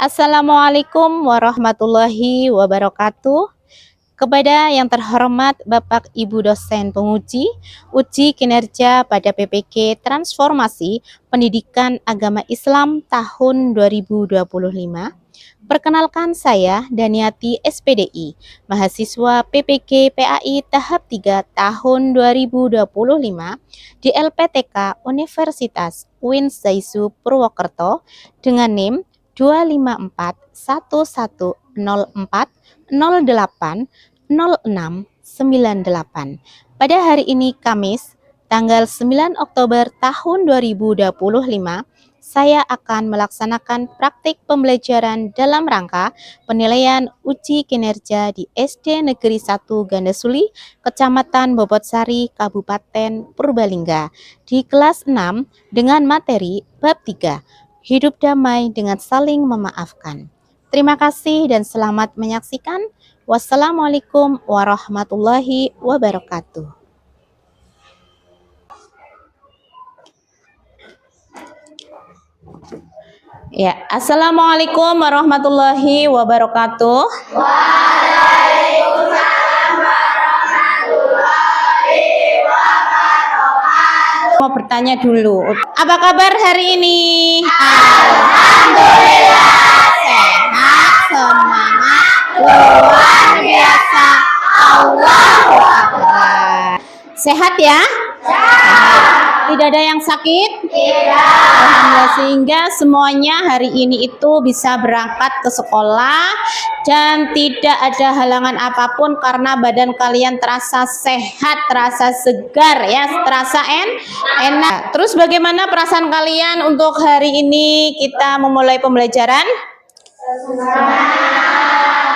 Assalamualaikum warahmatullahi wabarakatuh. Kepada yang terhormat Bapak Ibu dosen penguji uji kinerja pada PPK Transformasi Pendidikan Agama Islam tahun 2025. Perkenalkan, saya Daniati SPDI, mahasiswa PPK PAI tahap 3 tahun 2025 di LPTK Universitas UIN Zaisu Purwokerto dengan NIM 2541104080698. Pada hari ini Kamis, tanggal 9 Oktober tahun 2025, saya akan melaksanakan praktik pembelajaran dalam rangka penilaian uji kinerja di SD Negeri 1 Gandasuli, Kecamatan Bobotsari, Kabupaten Purbalingga di kelas 6 dengan materi bab 3, hidup damai dengan saling memaafkan. Terima kasih dan selamat menyaksikan. Wassalamualaikum warahmatullahi wabarakatuh. Ya, Assalamualaikum warahmatullahi wabarakatuh. Waalaikumsalam warahmatullahi wabarakatuh. Mau bertanya dulu, apa kabar hari ini? Alhamdulillah sehat, semangat, luar biasa. Allahu Akbar. Sehat ya? Tidak ada yang sakit? Tidak. Alhamdulillah, sehingga semuanya hari ini itu bisa berangkat ke sekolah dan tidak ada halangan apapun karena badan kalian terasa sehat, terasa segar ya, terasa enak. Terus bagaimana perasaan kalian untuk hari ini kita memulai pembelajaran?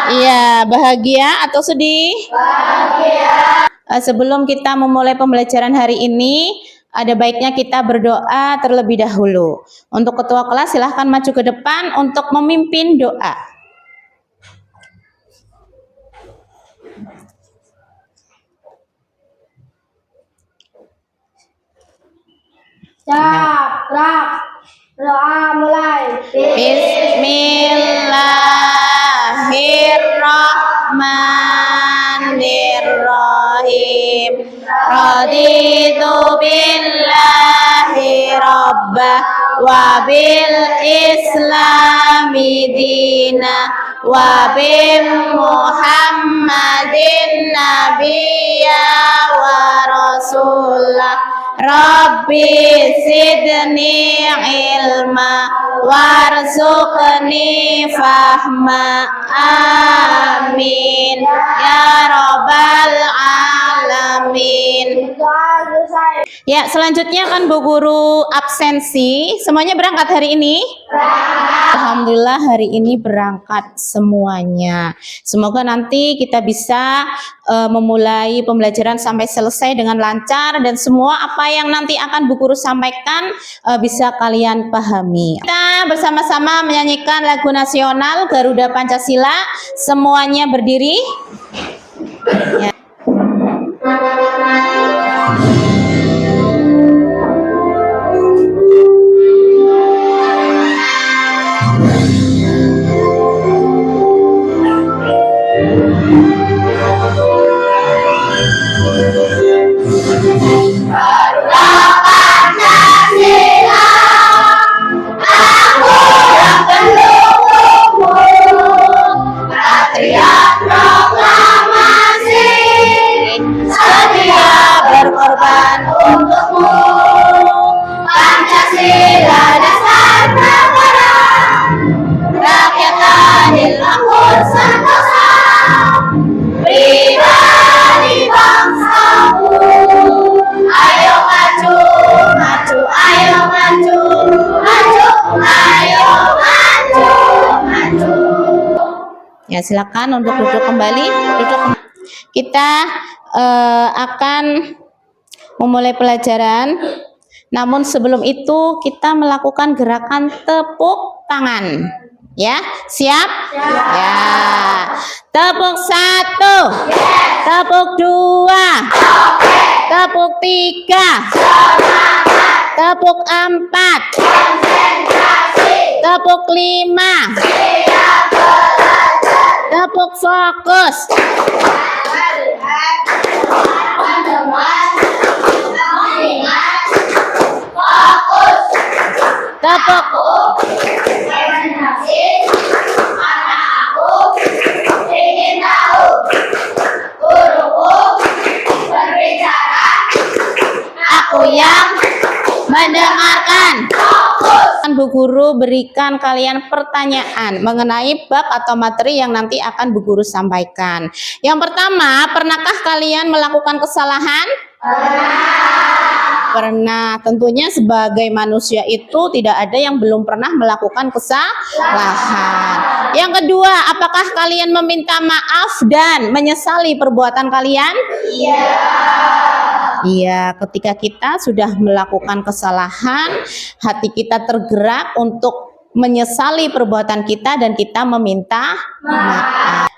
Iya, bahagia atau sedih? Bahagia. Sebelum kita memulai pembelajaran hari ini, ada baiknya kita berdoa terlebih dahulu. Untuk ketua kelas silahkan maju ke depan untuk memimpin doa. Doa mulai. Bismillahirrahmanirrahim. Raditu billahi rabbah wa bil islami dina wa bi Muhammadin nabiyya wa rasulah. Rabbi zidni ilma warzuqni fahma. Amin ya rabbal alamin. Ya, selanjutnya kan Bu Guru absensi. Semuanya berangkat hari ini? Alhamdulillah hari ini berangkat semuanya. Semoga nanti kita bisa memulai pembelajaran sampai selesai dengan lancar dan semua apa yang nanti akan Bu Guru sampaikan bisa kalian pahami. Kita bersama-sama menyanyikan lagu nasional Garuda Pancasila. Semuanya berdiri. Ya. Ya, silakan untuk duduk kembali. Kita akan memulai pelajaran. Namun sebelum itu kita melakukan gerakan tepuk tangan. Ya, siap? Ya. Tepuk 1. Tepuk 2. Tepuk 3. Tepuk 4. Tepuk 5. Tepuk fokus. Tepuk. Aku yang mendengarkan. Bu Guru berikan kalian pertanyaan mengenai bab atau materi yang nanti akan Bu Guru sampaikan. Yang pertama, pernahkah kalian melakukan kesalahan? Pernah. Tentunya sebagai manusia itu tidak ada yang belum pernah melakukan kesalahan. Yang kedua, apakah kalian meminta maaf dan menyesali perbuatan kalian? Iya, ketika kita sudah melakukan kesalahan, hati kita tergerak untuk menyesali perbuatan kita dan kita meminta maaf.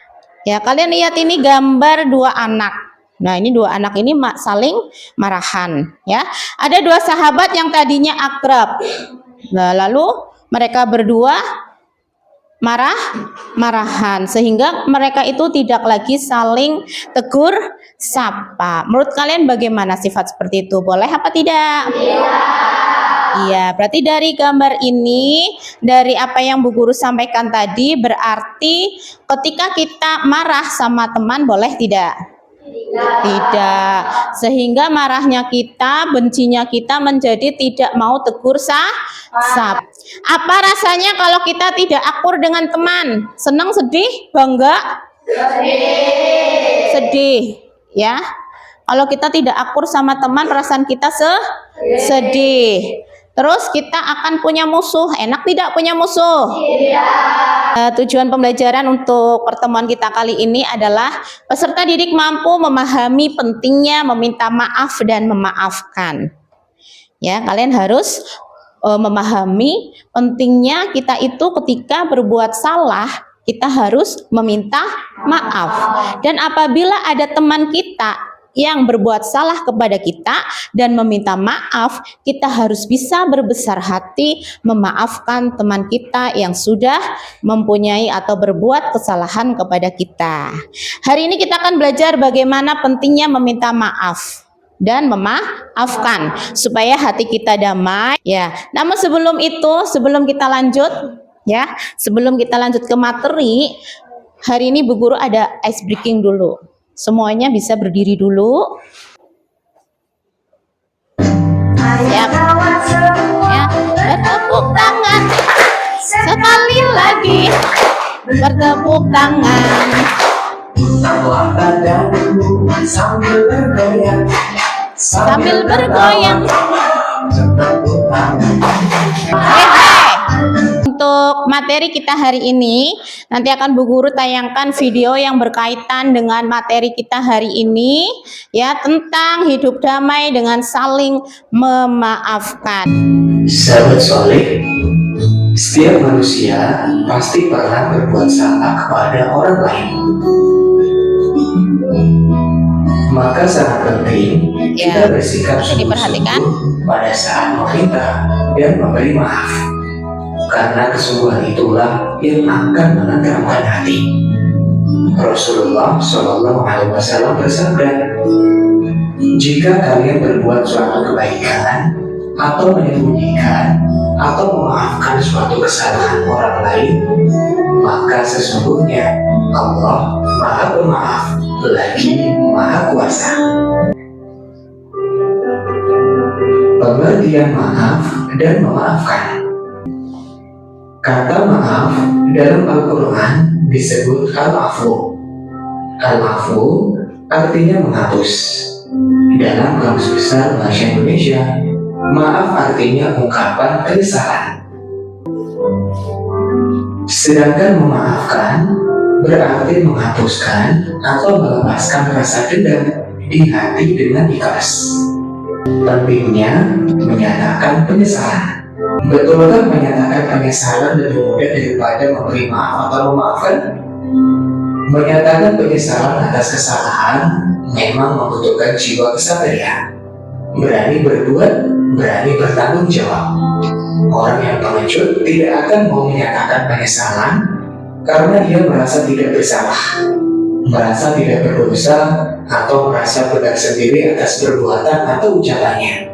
Ya, kalian lihat ini gambar dua anak. Nah, ini dua anak ini saling marahan, ya. Ada dua sahabat yang tadinya akrab. Nah, lalu mereka berdua marahan sehingga mereka itu tidak lagi saling tegur sapa. Menurut kalian bagaimana sifat seperti itu? Boleh apa tidak? Iya, berarti dari gambar ini, dari apa yang Bu Guru sampaikan tadi, berarti ketika kita marah sama teman boleh tidak? Tidak. Sehingga marahnya kita, bencinya kita menjadi tidak mau tegur sapa. Apa rasanya kalau kita tidak akur dengan teman? Senang, sedih, bangga? Sedih, ya. Kalau kita tidak akur sama teman, perasaan kita sedih. Terus kita akan punya musuh. Enak tidak punya musuh? Tujuan pembelajaran untuk pertemuan kita kali ini adalah peserta didik mampu memahami pentingnya meminta maaf dan memaafkan. Ya, kalian harus memahami pentingnya kita itu ketika berbuat salah, kita harus meminta maaf. Dan apabila ada teman kita yang berbuat salah kepada kita dan meminta maaf, kita harus bisa berbesar hati memaafkan teman kita yang sudah mempunyai atau berbuat kesalahan kepada kita. Hari ini kita akan belajar bagaimana pentingnya meminta maaf dan memaafkan supaya hati kita damai, ya. Namun sebelum itu, sebelum kita lanjut ke materi, hari ini Bu Guru ada ice breaking dulu. Semuanya bisa berdiri dulu. Siap. Ya, bertepuk tangan. Sekali lagi. Bertepuk tangan. Tambah badanmu sambil bergoyang. Sambil bergoyang. Bertepuk tangan. Untuk materi kita hari ini, nanti akan Bu Guru tayangkan video yang berkaitan dengan materi kita hari ini, ya, tentang hidup damai dengan saling memaafkan. Sahabat soleh, setiap manusia pasti pernah berbuat salah kepada orang lain. Maka sangat penting kita bersikap diperhatikan sungguh-sungguh pada saat meminta dan memberi maaf. Karena kesungguhan itulah yang akan menenteramkan hati. Rasulullah Shallallahu Alaihi Wasallam bersabda, jika kalian berbuat suatu kebaikan atau menyembunyikan atau memaafkan suatu kesalahan orang lain, maka sesungguhnya Allah Maha Pemaaf lagi Maha Kuasa. Pengertian maaf dan memaafkan. Kata maaf dalam Al-Quran disebut al-afu. Al-afu artinya menghapus. Dalam Kamus Besar Bahasa Indonesia, maaf artinya ungkapan penyesalan. Sedangkan memaafkan berarti menghapuskan atau melepaskan rasa dendam di hati dengan ikhlas. Pentingnya menyatakan penyesalan. Betulkah menyatakan penyesalan lebih mudah daripada memberi maaf atau memaafkan? Menyatakan penyesalan atas kesalahan memang membutuhkan jiwa kesabaran. berani berbuat, berani bertanggung jawab. Orang yang pengecut tidak akan mau menyatakan penyesalan karena dia merasa tidak bersalah, merasa tidak berdosa, atau merasa benar sendiri atas perbuatan atau ucapannya.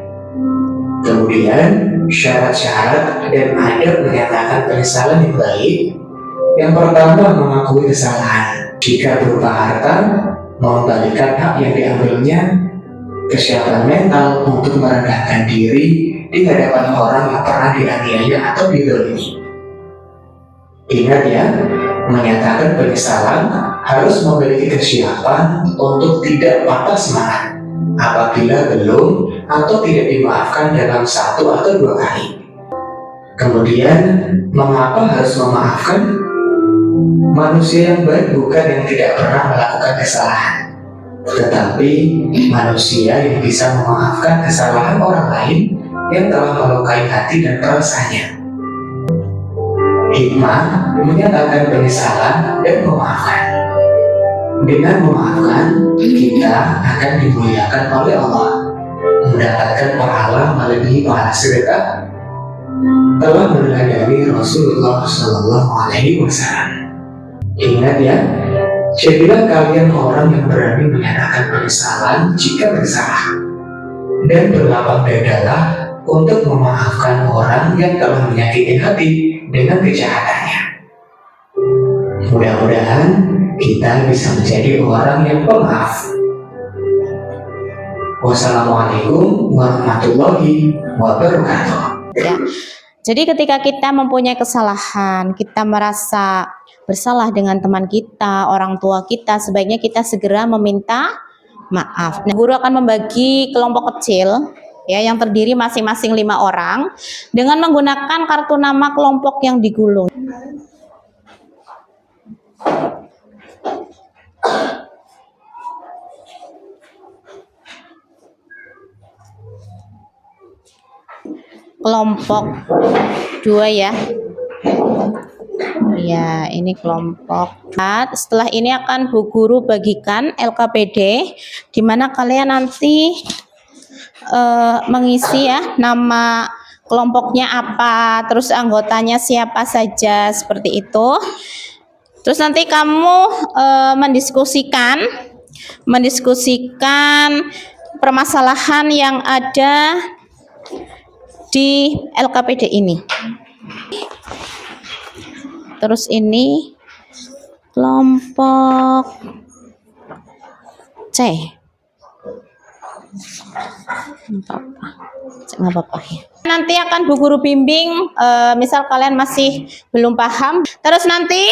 Kemudian, syarat-syarat dan adab menyatakan penyesalan yang baik. Yang pertama, mengakui kesalahan. Jika berupa harta, mengembalikan hak yang diambilnya, kesiapan mental untuk merendahkan diri di hadapan orang yang pernah dianiaya atau dizalimi. Ingat ya, menyatakan penyesalan harus memiliki kesiapan untuk tidak patah semangat apabila belum atau tidak dimaafkan dalam 1 atau 2 kali. Kemudian, mengapa harus memaafkan? Manusia yang baik bukan yang tidak pernah melakukan kesalahan, tetapi manusia yang bisa memaafkan kesalahan orang lain yang telah melukai hati dan perasaannya. Hikmah menyatakan penyesalan dan memaafkan. Dengan memaafkan, kita akan dimuliakan oleh Allah, mendapatkan pahala melebihi pahala sedekah, telah meneladani Rasulullah SAW. Ingat ya, jadilah kalian orang yang berani menyatakan penyesalan jika bersalah, dan berlapang dadalah untuk memaafkan orang yang telah menyakiti hati dengan kejahatannya. Mudah-mudahan kita bisa menjadi orang yang pemaaf. Wassalamualaikum warahmatullahi wabarakatuh. Ya. Jadi ketika kita mempunyai kesalahan, kita merasa bersalah dengan teman kita, orang tua kita, sebaiknya kita segera meminta maaf. Nah, guru akan membagi kelompok kecil ya yang terdiri masing-masing 5 orang dengan menggunakan kartu nama kelompok yang digulung. Kelompok 2 ya. Ya, ini kelompok 4. Setelah ini akan Bu Guru bagikan LKPD di mana kalian nanti mengisi ya nama kelompoknya apa, terus anggotanya siapa saja seperti itu. Terus nanti kamu mendiskusikan permasalahan yang ada di LKPD ini. Terus ini kelompok C. Nggak apa-apa ya. Nanti akan Bu Guru bimbing, misal kalian masih belum paham. Terus nanti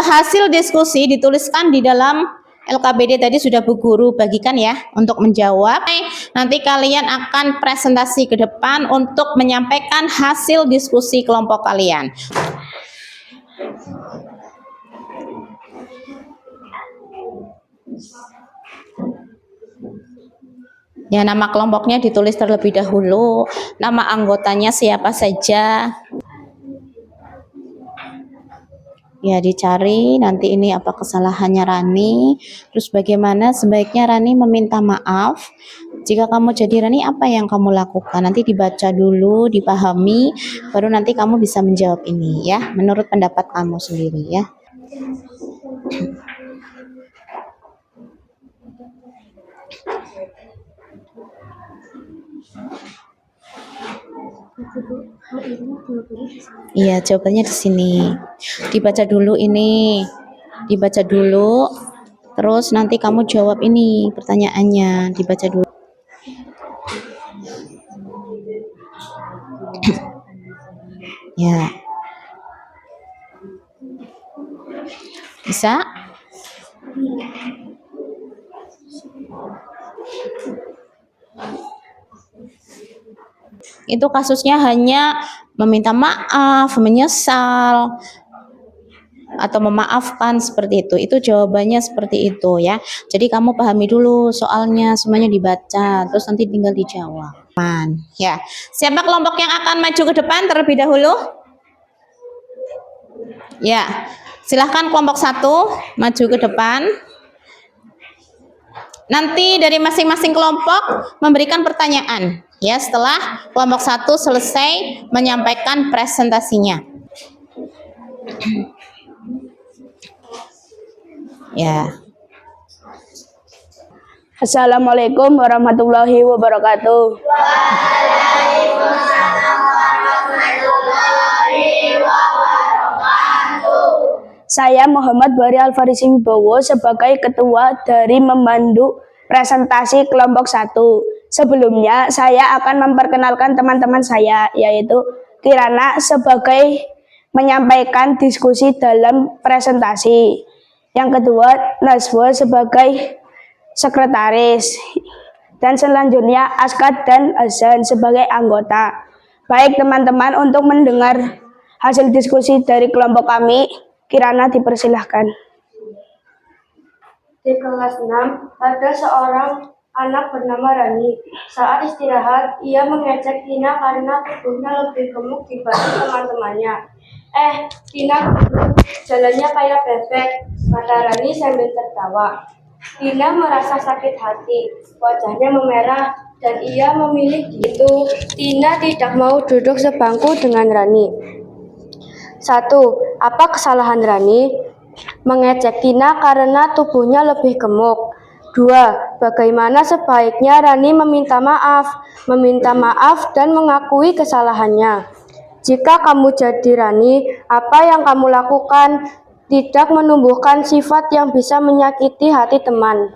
hasil diskusi dituliskan di dalam LKPD tadi sudah Bu Guru bagikan ya untuk menjawab. Nanti kalian akan presentasi ke depan untuk menyampaikan hasil diskusi kelompok kalian. Ya, nama kelompoknya ditulis terlebih dahulu, nama anggotanya siapa saja. Ya, dicari nanti ini apa kesalahannya Rani, terus bagaimana sebaiknya Rani meminta maaf. Jika kamu jadi Rani, apa yang kamu lakukan? Nanti dibaca dulu, dipahami, baru nanti kamu bisa menjawab ini ya, menurut pendapat kamu sendiri ya. Iya, jawabannya di sini. Dibaca dulu ini. Dibaca dulu. Terus nanti kamu jawab ini pertanyaannya. Dibaca dulu. Ya. Bisa? Itu kasusnya hanya meminta maaf, menyesal, atau memaafkan seperti itu. Itu jawabannya seperti itu ya. Jadi kamu pahami dulu soalnya, semuanya dibaca, terus nanti tinggal dijawab. Ya. Siapa kelompok yang akan maju ke depan terlebih dahulu? Ya. Silahkan kelompok 1 maju ke depan. Nanti dari masing-masing kelompok memberikan pertanyaan ya setelah kelompok 1 selesai menyampaikan presentasinya. Ya. Assalamualaikum warahmatullahi wabarakatuh. Saya Muhammad Bari Alfarisi Wibowo sebagai ketua dari memandu presentasi kelompok 1. Sebelumnya saya akan memperkenalkan teman-teman saya, yaitu Kirana sebagai menyampaikan diskusi dalam presentasi. Yang kedua, Nazwa sebagai sekretaris. Dan selanjutnya Askad dan Azan sebagai anggota. Baik teman-teman, untuk mendengar hasil diskusi dari kelompok kami, Kirana dipersilahkan. Di kelas 6, ada seorang anak bernama Rani. Saat istirahat, ia mengejek Tina karena tubuhnya lebih gemuk dibanding teman-temannya. Tina jalannya kayak bebek, kata Rani sambil tertawa. Tina merasa sakit hati, wajahnya memerah, dan ia memilih itu. Tina tidak mau duduk sebangku dengan Rani. 1. Apa kesalahan Rani? Mengejek Tina karena tubuhnya lebih gemuk. 2. Bagaimana sebaiknya Rani meminta maaf? Meminta maaf dan mengakui kesalahannya. Jika kamu jadi Rani, apa yang kamu lakukan? Tidak menumbuhkan sifat yang bisa menyakiti hati teman.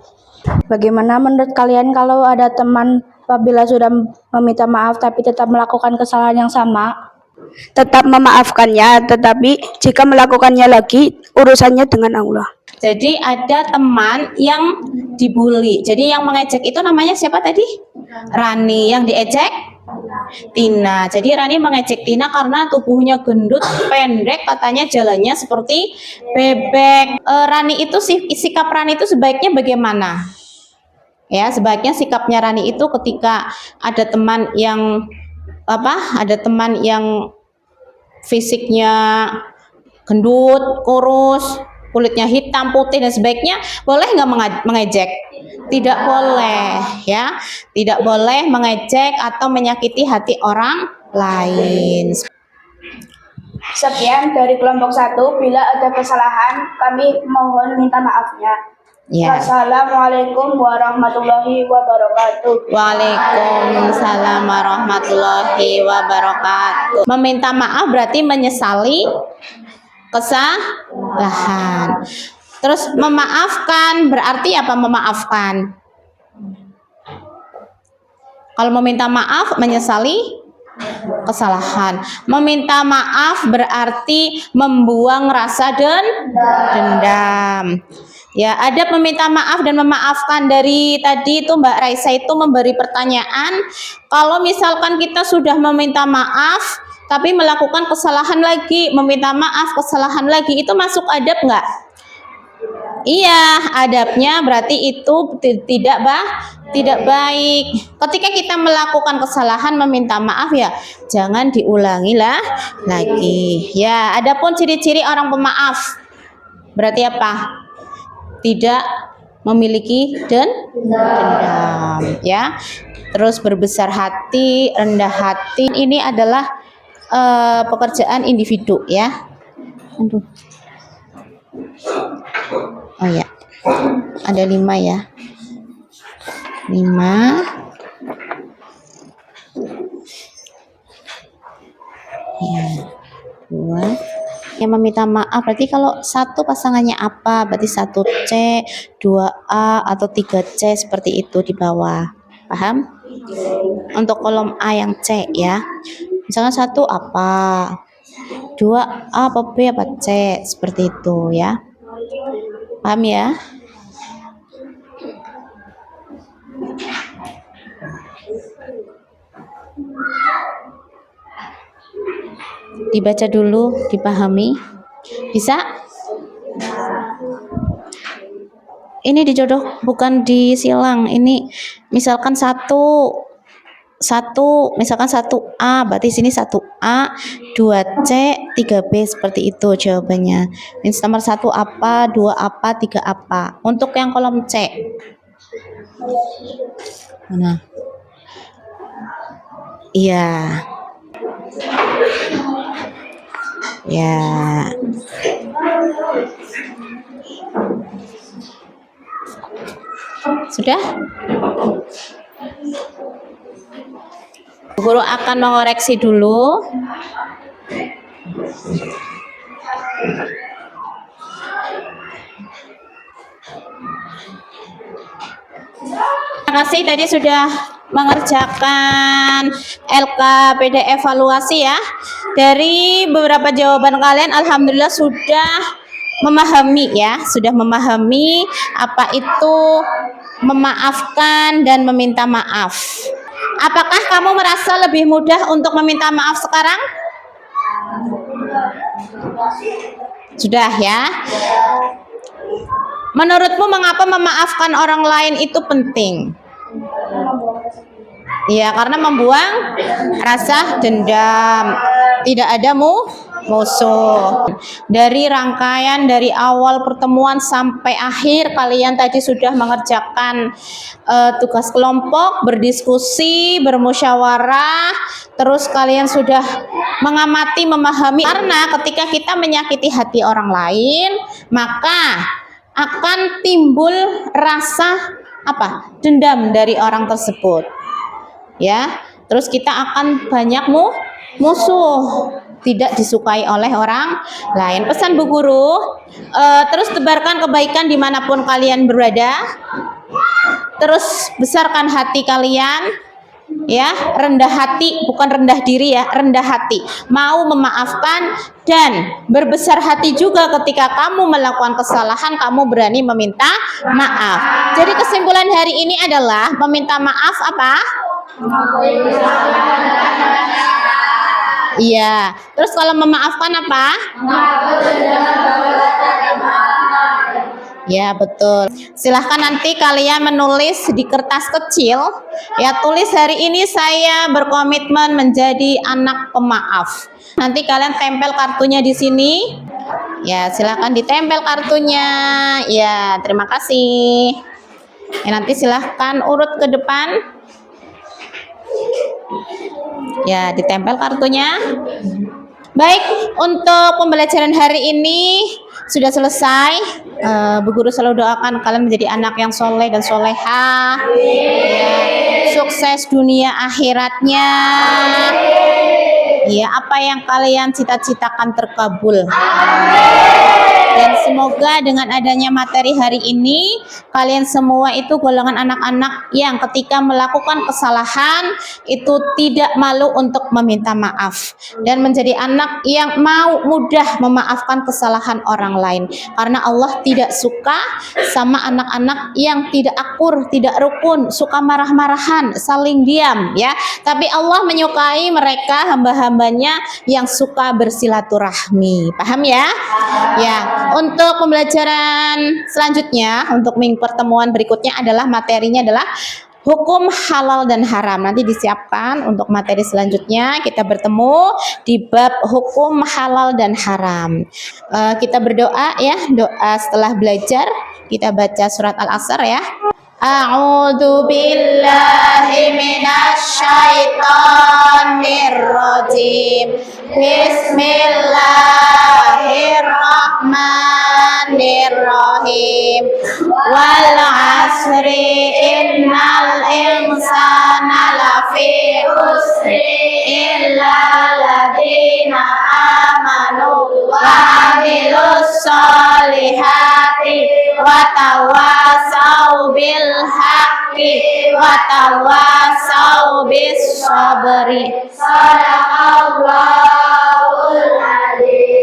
Bagaimana menurut kalian kalau ada teman apabila sudah meminta maaf tapi tetap melakukan kesalahan yang sama? Tetap memaafkannya, tetapi jika melakukannya lagi, urusannya dengan Allah. Jadi ada teman yang dibully. Jadi yang mengejek itu namanya siapa tadi? Rani. Yang diejek? Tina. Jadi Rani mengejek Tina karena tubuhnya gendut, pendek, katanya jalannya seperti bebek. Rani itu sikap Rani itu sebaiknya bagaimana? Ya, sebaiknya sikapnya Rani itu ketika ada teman yang ada teman yang fisiknya gendut, kurus, kulitnya hitam, putih dan sebaiknya boleh nggak mengejek? Tidak boleh, ya. Tidak boleh mengejek atau menyakiti hati orang lain. Sekian dari kelompok 1. Bila ada kesalahan, kami mohon minta maafnya. Ya. Wassalamualaikum warahmatullahi wabarakatuh. Waalaikumsalam warahmatullahi wabarakatuh. Meminta maaf berarti menyesali kesalahan. Terus memaafkan berarti apa memaafkan? Kalau meminta maaf menyesali kesalahan. Meminta maaf berarti membuang rasa dendam. Ya, ada meminta maaf dan memaafkan. Dari tadi itu Mbak Raisa itu memberi pertanyaan, kalau misalkan kita sudah meminta maaf tapi melakukan kesalahan lagi, meminta maaf kesalahan lagi, itu masuk adab nggak? Iya, adabnya berarti itu tidak baik. Ketika kita melakukan kesalahan meminta maaf ya jangan diulangi lagi. Ya, adapun ciri-ciri orang pemaaf berarti apa? Tidak memiliki dendam, ya. Terus berbesar hati, rendah hati. Ini adalah pekerjaan individu, ya. Aduh. Oh ya, ada 5 ya. 5. Ya, 2. Yang meminta maaf berarti kalau 1 pasangannya apa? Berarti 1C, 2A atau 3C seperti itu di bawah. Paham? Untuk kolom A yang C ya. Misalnya 1 apa? 2A apa B apa C seperti itu ya. Paham ya? Dibaca dulu, dipahami. Bisa? Ini dijodoh bukan disilang. Ini misalkan 1 misalkan 1A, berarti sini 1A, 2C, 3B seperti itu jawabannya. Nomor 1 apa, 2 apa, 3 apa. Untuk yang kolom C. Mana? Iya. Ya. Sudah? Guru akan mengoreksi dulu. Terima kasih tadi sudah mengerjakan LKPD evaluasi ya. Dari beberapa jawaban kalian alhamdulillah sudah memahami ya, sudah memahami apa itu memaafkan dan meminta maaf. Apakah kamu merasa lebih mudah untuk meminta maaf sekarang? Sudah ya. Menurutmu mengapa memaafkan orang lain itu penting? Ya, karena membuang rasa dendam. Tidak ada musuh. Dari rangkaian dari awal pertemuan sampai akhir kalian tadi sudah mengerjakan tugas kelompok, berdiskusi, bermusyawarah, terus kalian sudah mengamati, memahami. Karena ketika kita menyakiti hati orang lain, maka akan timbul rasa apa? Dendam dari orang tersebut. Ya, terus kita akan banyak musuh, tidak disukai oleh orang lain. Pesan Bu Guru, terus tebarkan kebaikan dimanapun kalian berada. Terus besarkan hati kalian. Ya, rendah hati, bukan rendah diri ya, rendah hati, mau memaafkan dan berbesar hati juga ketika kamu melakukan kesalahan, kamu berani meminta maaf. Jadi kesimpulan hari ini adalah meminta maaf apa? Iya, terus kalau memaafkan apa? Ya betul. Silahkan nanti kalian menulis di kertas kecil. Ya tulis hari ini saya berkomitmen menjadi anak pemaaf. Nanti kalian tempel kartunya di sini. Ya silahkan ditempel kartunya. Ya terima kasih. Ya, nanti silahkan urut ke depan. Ya ditempel kartunya. Baik, untuk pembelajaran hari ini sudah selesai. Bu Guru selalu doakan kalian menjadi anak yang soleh dan soleha, ya, sukses dunia akhiratnya, ya apa yang kalian cita-citakan terkabul. Dan semoga dengan adanya materi hari ini, kalian semua itu golongan anak-anak yang ketika melakukan kesalahan itu tidak malu untuk meminta maaf. Dan menjadi anak yang mau mudah memaafkan kesalahan orang lain. Karena Allah tidak suka sama anak-anak yang tidak akur, tidak rukun, suka marah-marahan, saling diam ya. Tapi Allah menyukai mereka hamba-hambanya yang suka bersilaturahmi. Paham ya? Ya. Untuk pembelajaran selanjutnya, untuk minggu pertemuan berikutnya adalah materinya adalah hukum halal dan haram. Nanti disiapkan untuk materi selanjutnya kita bertemu di bab hukum halal dan haram. Kita berdoa ya, doa setelah belajar kita baca surat Al-Asr ya. A'udzu billahi minasyaitonir rajim. Bismillahirrahmanirrahim. Wal 'asri innal insana lafi khusri illa alladziina amanu wa 'amilus sholihati wa tawassaw bil haqqi wa tawassaw bis sabri. Shadaqallahul adzim.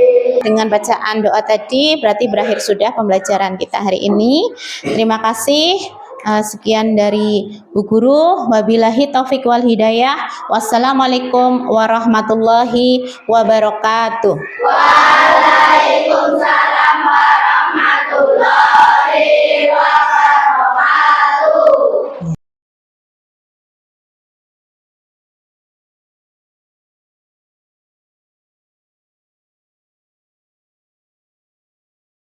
Dengan bacaan doa tadi berarti berakhir sudah pembelajaran kita hari ini. Terima kasih. Sekian dari Bu Guru. Wabillahi taufik wal hidayah. Wassalamualaikum warahmatullahi wabarakatuh. Waalaikumsalam.